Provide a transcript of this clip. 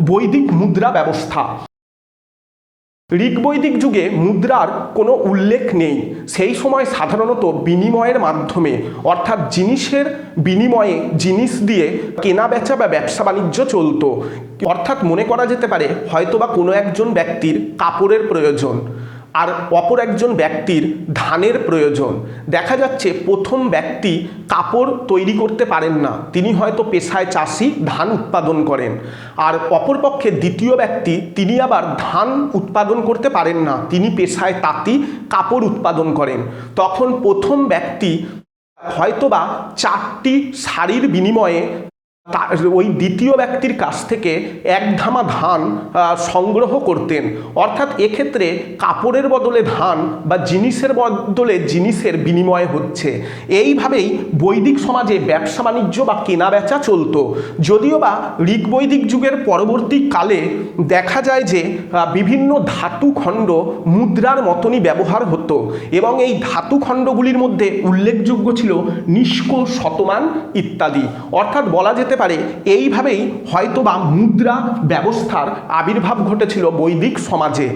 বৈদিক মুদ্রা ব্যবস্থা। ঋগ্বৈদিক যুগে মুদ্রার কোনো উল্লেখ নেই। সেই সময় সাধারণত বিনিময়ের মাধ্যমে, অর্থাৎ জিনিসের বিনিময়ে জিনিস দিয়ে কেনা বেচা বা ব্যবসা বাণিজ্য চলতো। অর্থাৎ মনে করা যেতে পারে হয়তোবা কোনো একজন ব্যক্তির কাপড়ের প্রয়োজন আর অপর একজন ব্যক্তির ধানের প্রয়োজন। দেখা যাচ্ছে প্রথম ব্যক্তি কাপড় তৈরি করতে পারেন না, তিনি হয়তো পেশায় চাষি, ধান উৎপাদন করেন। আর অপরপক্ষে দ্বিতীয় ব্যক্তি, তিনি আবার ধান উৎপাদন করতে পারেন না, তিনি পেশায় তাঁতি, কাপড় উৎপাদন করেন। তখন প্রথম ব্যক্তি হয়তোবা 4টি শাড়ির বিনিময়ে ওই দ্বিতীয় ব্যক্তির কাছ থেকে এক ধামা ধান সংগ্রহ করতেন। অর্থাৎ এক্ষেত্রে কাপড়ের বদলে ধান বা জিনিসের বদলে জিনিসের বিনিময় হচ্ছে। এইভাবেই বৈদিক সমাজে ব্যবসা বাণিজ্য বা কেনা বেচা চলতো। যদিও বা ঋগ্বৈদিক যুগের পরবর্তীকালে দেখা যায় যে বিভিন্ন ধাতুখণ্ড মুদ্রার মতনই ব্যবহার হতো এবং এই ধাতুখণ্ডগুলির মধ্যে উল্লেখযোগ্য ছিল নিষ্ক, শতমান ইত্যাদি। অর্থাৎ বলা যেতে পারে এইভাবেই হয়তোবা মুদ্রা ব্যবস্থার আবির্ভাব ঘটেছিল বৈদিক সমাজে।